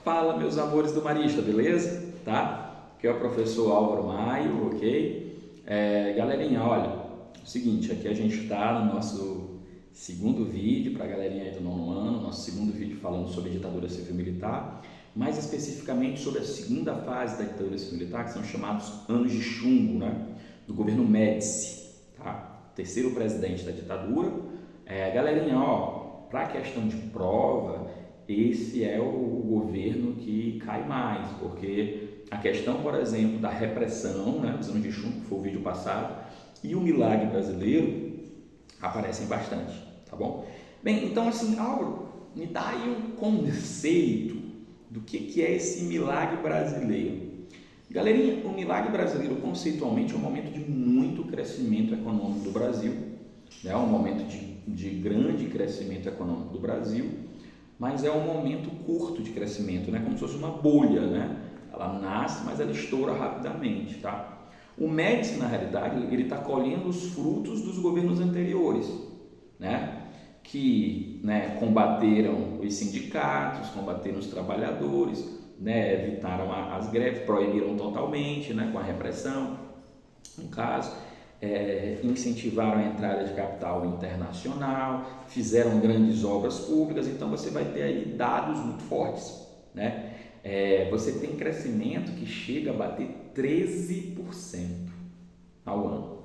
Fala, meus amores do Marista, beleza? Tá? Aqui é o professor Álvaro Maio, ok? Galerinha, olha, é o seguinte, aqui a gente está no nosso segundo vídeo para a galerinha aí do nono ano, nosso segundo vídeo falando sobre ditadura civil-militar, mais especificamente sobre a segunda fase da ditadura civil-militar, que são chamados anos de chumbo, né? Do governo Médici, tá? Terceiro presidente da ditadura. Galerinha, ó, para a questão de prova, esse é o governo que cai mais, porque a questão, por exemplo, da repressão, né, dos anos de chumbo, que foi o vídeo passado, e o milagre brasileiro aparecem bastante, tá bom? Bem, então assim, Álvaro, me dá aí um conceito do que é esse milagre brasileiro. Galerinha, o milagre brasileiro conceitualmente é um momento de muito crescimento econômico do Brasil, né? Um momento de grande crescimento econômico do Brasil, mas é um momento curto de crescimento, né? Como se fosse uma bolha, né? Ela nasce, mas ela estoura rapidamente, tá? O Médici, na realidade, ele está colhendo os frutos dos governos anteriores, né? Que, né, combateram os sindicatos, combateram os trabalhadores, né? Evitaram as greves, proibiram totalmente, né? Com a repressão, no caso. Incentivaram a entrada de capital internacional, fizeram grandes obras públicas, então você vai ter aí dados muito fortes, né? Você tem crescimento que chega a bater 13% ao ano.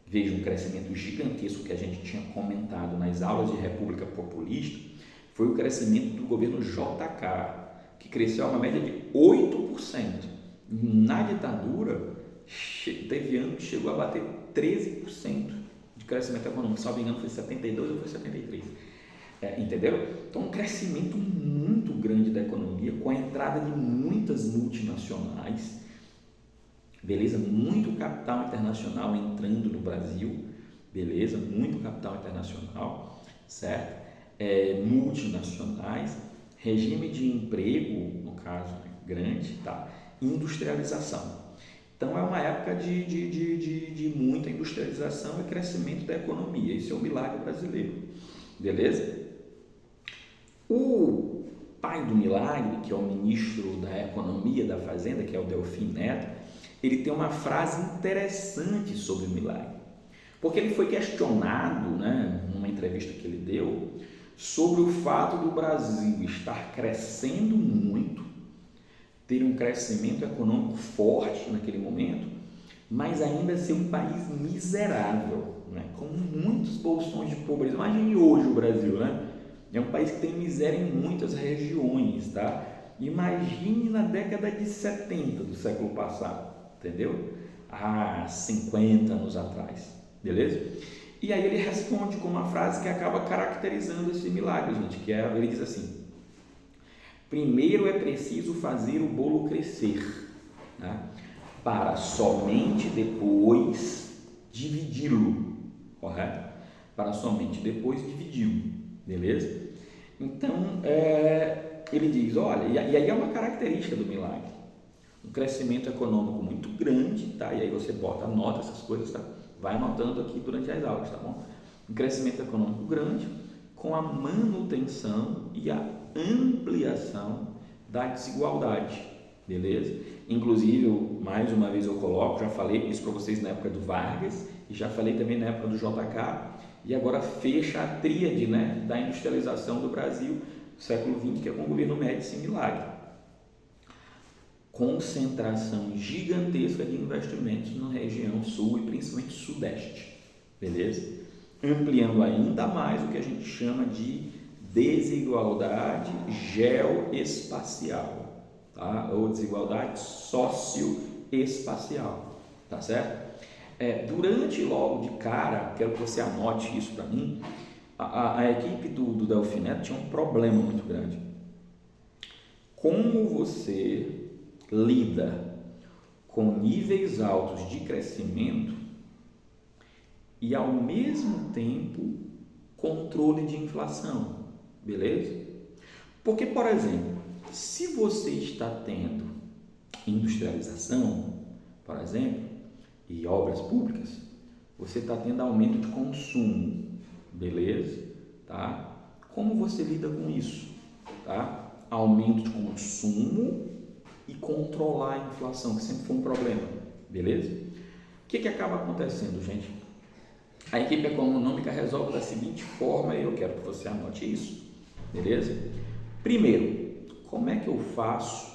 Veja, um crescimento gigantesco que a gente tinha comentado nas aulas de República Populista, foi o crescimento do governo JK, que cresceu a uma média de 8%. Na ditadura, teve ano que chegou a bater 13% de crescimento econômico, se não me engano foi 72 ou foi 73, entendeu? Então um crescimento muito grande da economia, com a entrada de muitas multinacionais, beleza? Muito capital internacional entrando no Brasil, beleza? Muito capital internacional, certo? Multinacionais, regime de emprego, no caso, grande, tá? Industrialização. Então é uma época de muita industrialização e crescimento da economia. Esse é o milagre brasileiro, beleza? O pai do milagre, que é o ministro da Economia da Fazenda, que é o Delfim Neto, ele tem uma frase interessante sobre o milagre, porque ele foi questionado, né, numa entrevista que ele deu, sobre o fato do Brasil estar crescendo muito, ter um crescimento econômico forte naquele momento, mas ainda ser um país miserável, né? Com muitos bolsões de pobreza. Imagine hoje o Brasil, né? É um país que tem miséria em muitas regiões, tá? Imagine na década de 70 do século passado, entendeu? Há 50 anos atrás, beleza? E aí ele responde com uma frase que acaba caracterizando esse milagre, gente, que é, ele diz assim: primeiro é preciso fazer o bolo crescer, né? Para somente depois dividi-lo, correto? Para somente depois dividi-lo, beleza? Então, ele diz, olha, e aí é uma característica do milagre, um crescimento econômico muito grande, tá? E aí você anota essas coisas, tá? Vai anotando aqui durante as aulas, tá bom? Um crescimento econômico grande, com a manutenção e a ampliação da desigualdade, beleza? Inclusive, mais uma vez eu coloco, já falei isso para vocês na época do Vargas e já falei também na época do JK, e agora fecha a tríade, né, da industrialização do Brasil, século XX, que é com o governo Médici e milagre. Concentração gigantesca de investimentos na região sul e principalmente sudeste, beleza? Ampliando ainda mais o que a gente chama de desigualdade geoespacial, tá? Ou desigualdade socioespacial, tá certo? Durante, logo de cara, quero que você anote isso para mim, a equipe do Delfim Neto tinha um problema muito grande. Como você lida com níveis altos de crescimento e, ao mesmo tempo, controle de inflação, beleza? Porque, por exemplo, se você está tendo industrialização, por exemplo, e obras públicas, você está tendo aumento de consumo, beleza? Tá? Como você lida com isso? Tá? aumento de consumo e controlar a inflação, que sempre foi um problema, beleza? O que acaba acontecendo, gente? A equipe econômica resolve da seguinte forma, e eu quero que você anote isso, beleza? Primeiro, como é que eu faço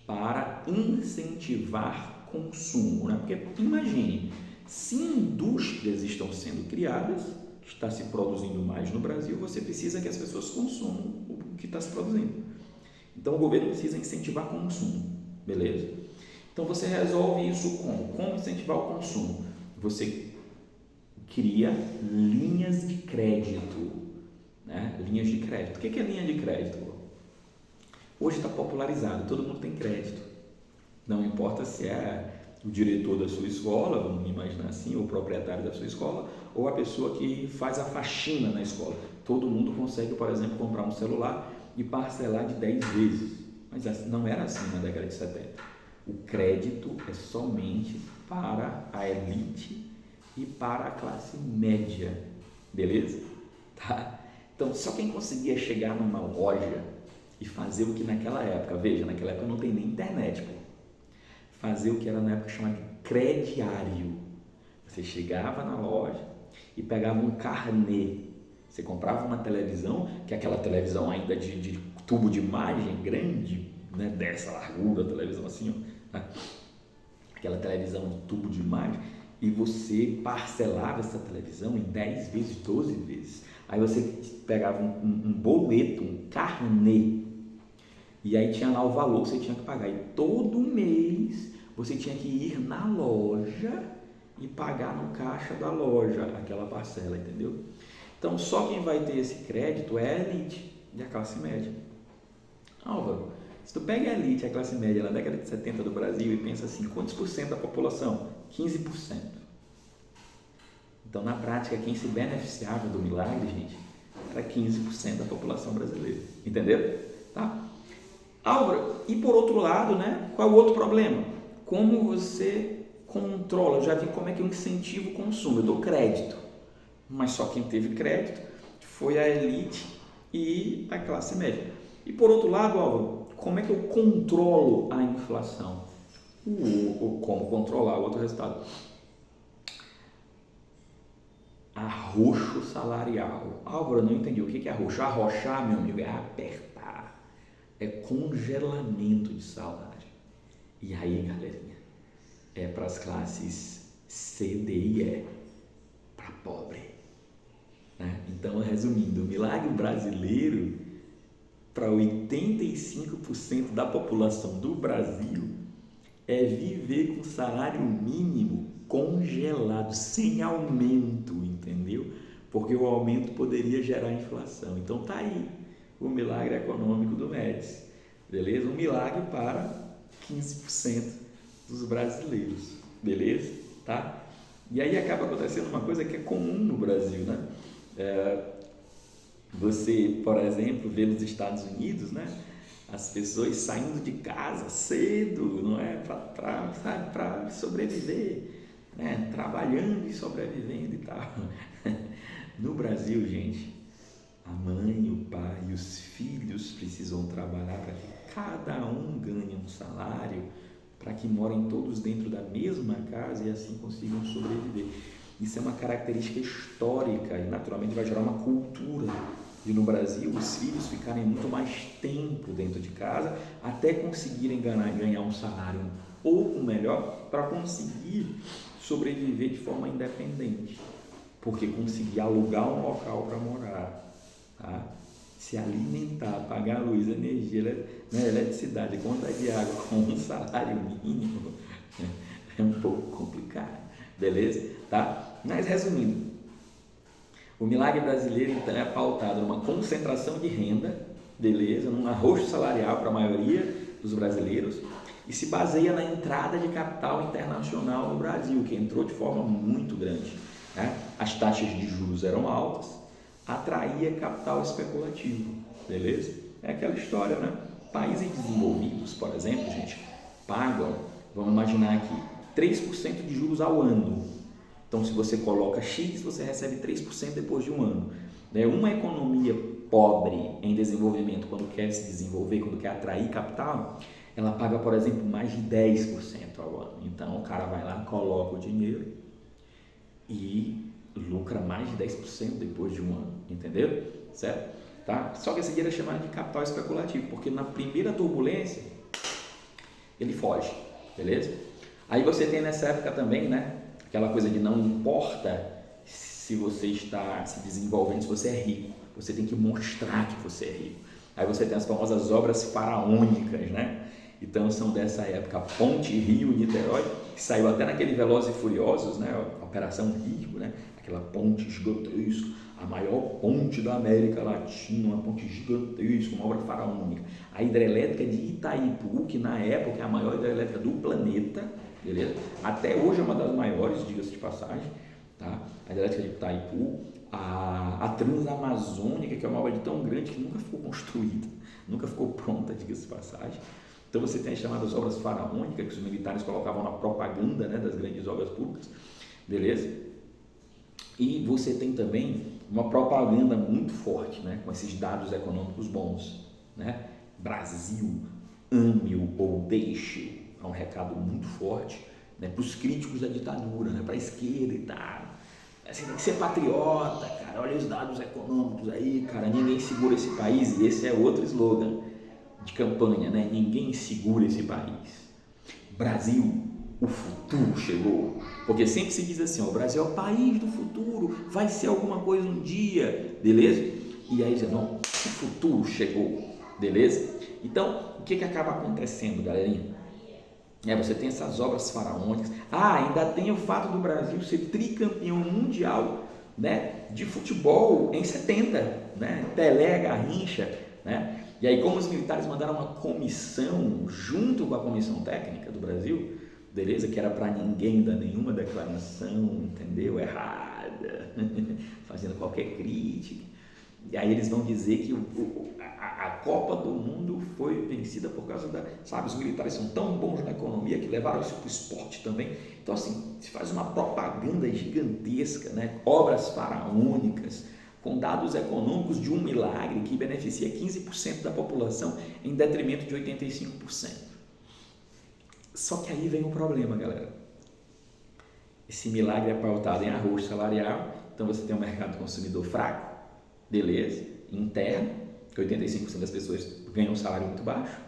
para incentivar consumo, né? Porque imagine, se indústrias estão sendo criadas, está se produzindo mais no Brasil, você precisa que as pessoas consumam o que está se produzindo. Então o governo precisa incentivar consumo, beleza? Então você resolve isso como? Como incentivar o consumo? Você cria linhas de crédito, né? Linhas de crédito. O que é linha de crédito? Hoje está popularizado, todo mundo tem crédito. Não importa se é o diretor da sua escola, vamos imaginar assim, ou o proprietário da sua escola, ou a pessoa que faz a faxina na escola. Todo mundo consegue, por exemplo, comprar um celular e parcelar de 10 vezes. Mas não era assim na década de 70. O crédito é somente para a elite e para a classe média, beleza? Tá? Então, só quem conseguia chegar numa loja e fazer o que naquela época, veja, naquela época não tem nem internet, pô. Fazer o que era na época chamado de crediário. Você chegava na loja e pegava um carnê. Você comprava uma televisão, que é aquela televisão ainda de tubo de imagem grande, né, dessa largura, a televisão assim, ó, né? Aquela televisão de tubo de imagem, e você parcelava essa televisão em 10 vezes, 12 vezes. Aí você pegava um boleto, um carnê, e aí tinha lá o valor que você tinha que pagar. E todo mês você tinha que ir na loja e pagar no caixa da loja aquela parcela, entendeu? Então só quem vai ter esse crédito é a elite e a classe média. Álvaro, se tu pega a elite e a classe média na década de 70 do Brasil e pensa assim, quantos por cento da população? 15%. Então na prática quem se beneficiava do milagre, gente, era 15% da população brasileira, entendeu? Tá? Álvaro, e por outro lado, né, qual é o outro problema? Como você controla? Eu já vi como é que eu incentivo o consumo, eu dou crédito, mas só quem teve crédito foi a elite e a classe média. E por outro lado, Álvaro, como é que eu controlo a inflação? Como controlar o outro resultado? Arroxo salarial. Álvaro, eu não entendi. O que é arroxo? Arrochar, meu amigo, é apertar. É congelamento de salário. E aí, galerinha, é para as classes C, D e E, para pobre. Né? Então, resumindo, o milagre brasileiro para 85% da população do Brasil é viver com salário mínimo congelado, sem aumento, entendeu? Porque o aumento poderia gerar inflação. Então tá aí o milagre econômico do Médici, beleza? Um milagre para 15% dos brasileiros, beleza? Tá? E aí acaba acontecendo uma coisa que é comum no Brasil, né? Você, por exemplo, vê nos Estados Unidos, né? As pessoas saindo de casa cedo, não é? Para sobreviver, né? Trabalhando e sobrevivendo e tal. No Brasil, gente, a mãe, o pai e os filhos precisam trabalhar para que cada um ganhe um salário, para que morem todos dentro da mesma casa e assim consigam sobreviver. Isso é uma característica histórica e naturalmente vai gerar uma cultura. E no Brasil, os filhos ficarem muito mais tempo dentro de casa até conseguirem ganhar um salário um pouco melhor para conseguir sobreviver de forma independente. Porque conseguir alugar um local para morar, tá? Se alimentar, pagar luz, energia, né, eletricidade, conta de água com um salário mínimo, é um pouco complicado, beleza? Tá? Mas resumindo, o milagre brasileiro então é pautado numa concentração de renda, beleza? Num arroxo salarial para a maioria dos brasileiros e se baseia na entrada de capital internacional no Brasil, que entrou de forma muito grande, né? As taxas de juros eram altas, atraía capital especulativo, beleza? É aquela história, né? Países desenvolvidos, por exemplo, gente, pagam, vamos imaginar aqui, 3% de juros ao ano. Então, se você coloca X, você recebe 3% depois de um ano. Uma economia pobre em desenvolvimento, quando quer se desenvolver, quando quer atrair capital, ela paga, por exemplo, mais de 10% ao ano. Então, o cara vai lá, coloca o dinheiro e lucra mais de 10% depois de um ano, entendeu? Certo? Tá? Só que esse dinheiro é chamado de capital especulativo, porque na primeira turbulência ele foge, beleza? Aí você tem nessa época também, né, aquela coisa de não importa se você está se desenvolvendo, se você é rico, você tem que mostrar que você é rico. Aí você tem as famosas obras faraônicas, né? Então são dessa época, a Ponte Rio-Niterói, que saiu até naquele Velozes e Furiosos, né? A Operação Rio, né? Aquela ponte gigantesca, a maior ponte da América Latina, uma ponte gigantesca, uma obra faraônica. A hidrelétrica de Itaipu, que na época é a maior hidrelétrica do planeta, beleza? Até hoje é uma das maiores, diga-se de passagem, tá? A hidrelétrica de Itaipu, a Transamazônica, que é uma obra de tão grande que nunca ficou construída, nunca ficou pronta, diga-se de passagem. Então você tem as chamadas obras faraônicas, que os militares colocavam na propaganda, né, das grandes obras públicas, beleza? E você tem também uma propaganda muito forte, né, com esses dados econômicos bons, né? Brasil, ame-o ou deixe-o, é um recado muito forte, né, para os críticos da ditadura, né, para a esquerda e tal. Você tem que ser patriota, cara, olha os dados econômicos aí, cara, ninguém segura esse país, e esse é outro slogan de campanha, né? Ninguém segura esse país. Brasil, o futuro chegou. Porque sempre se diz assim, ó, o Brasil é o país do futuro, vai ser alguma coisa um dia, beleza? E aí diz, não, o futuro chegou, beleza? Então, o que acaba acontecendo, galerinha? Você tem essas obras faraônicas. Ainda tem o fato do Brasil ser tricampeão mundial, né, de futebol em 70, né? Pelé, Garrincha, né? E aí, como os militares mandaram uma comissão junto com a comissão técnica do Brasil, beleza? Que era para ninguém dar nenhuma declaração, entendeu? Errada, fazendo qualquer crítica. E aí eles vão dizer que a Copa do Mundo foi vencida por causa da... Sabe, os militares são tão bons na economia que levaram isso para o esporte também. Então, assim, se faz uma propaganda gigantesca, né? Obras faraônicas, com dados econômicos de um milagre que beneficia 15% da população em detrimento de 85%. Só que aí vem um problema, galera. Esse milagre é pautado em arroz salarial, então você tem um mercado consumidor fraco, beleza, interno, que 85% das pessoas ganham um salário muito baixo,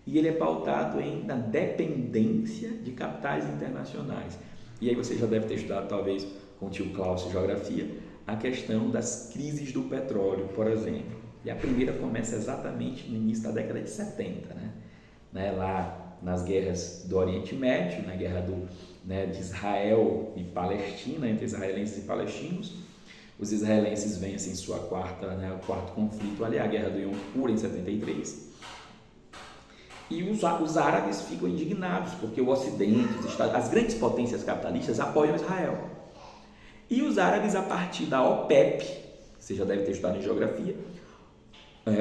e ele é pautado na dependência de capitais internacionais. E aí você já deve ter estudado, talvez, com o tio Cláudio, geografia, a questão das crises do petróleo, por exemplo. E a primeira começa exatamente no início da década de 70, né? Lá nas guerras do Oriente Médio, na guerra de Israel e Palestina, entre israelenses e palestinos. Os israelenses vencem o quarto conflito ali, a guerra do Yom Kippur em 73. E os árabes ficam indignados, porque o Ocidente, as grandes potências capitalistas apoiam Israel. E os árabes, a partir da OPEP, você já deve ter estudado em geografia,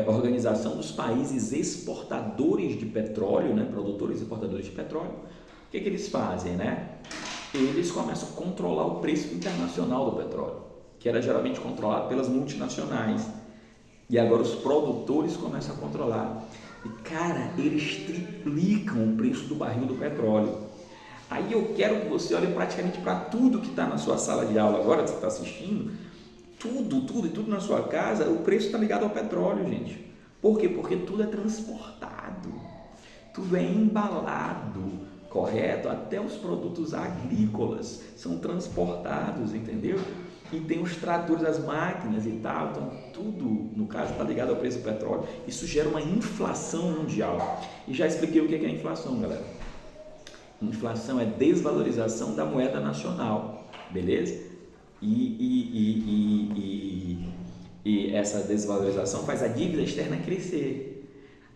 Organização dos Países Exportadores de Petróleo, né? Produtores e exportadores de petróleo, o que eles fazem, né? Eles começam a controlar o preço internacional do petróleo, que era geralmente controlado pelas multinacionais. E agora os produtores começam a controlar. E, cara, eles triplicam o preço do barril do petróleo. Aí eu quero que você olhe praticamente para tudo que está na sua sala de aula agora, que você está assistindo, tudo na sua casa, o preço está ligado ao petróleo, gente. Por quê? Porque tudo é transportado, tudo é embalado, correto? Até os produtos agrícolas são transportados, entendeu? E tem os tratores, as máquinas e tal, então tudo, no caso, está ligado ao preço do petróleo. Isso gera uma inflação mundial. E já expliquei o que é inflação, galera. Inflação é desvalorização da moeda nacional, beleza? E essa desvalorização faz a dívida externa crescer.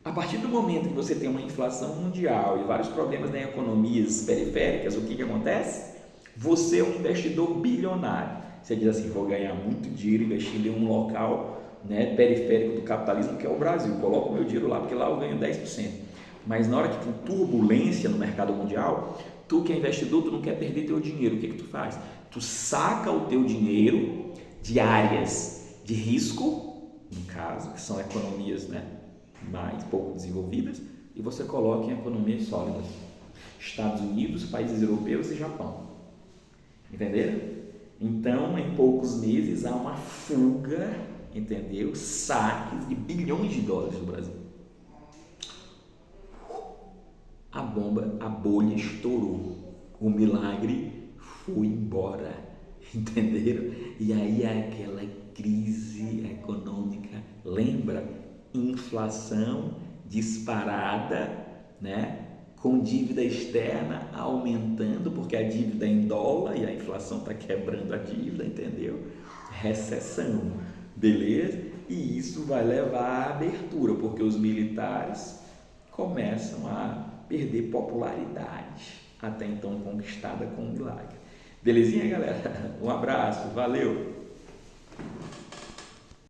A partir do momento que você tem uma inflação mundial e vários problemas em economias periféricas, o que acontece? Você é um investidor bilionário. Você diz assim, vou ganhar muito dinheiro investindo em um local, né, periférico do capitalismo, que é o Brasil. Coloco o meu dinheiro lá, porque lá eu ganho 10%. Mas na hora que tem turbulência no mercado mundial, tu que é investidor, tu não quer perder teu dinheiro. O que tu faz? Tu saca o teu dinheiro de áreas de risco no caso, que são economias, né, mais pouco desenvolvidas, e você coloca em economias sólidas. Estados Unidos, países europeus e Japão. Entenderam? Então, em poucos meses, há uma fuga, entendeu? Saques de bilhões de dólares do Brasil. A bomba, a bolha estourou. O milagre foi embora. Entenderam? E aí aquela crise econômica, lembra? Inflação disparada, né? Com dívida externa aumentando, porque a dívida é em dólar e a inflação está quebrando a dívida, entendeu? Recessão, beleza? E isso vai levar à abertura, porque os militares começam a perder popularidade, até então conquistada com o milagre. Belezinha, galera? Um abraço, valeu!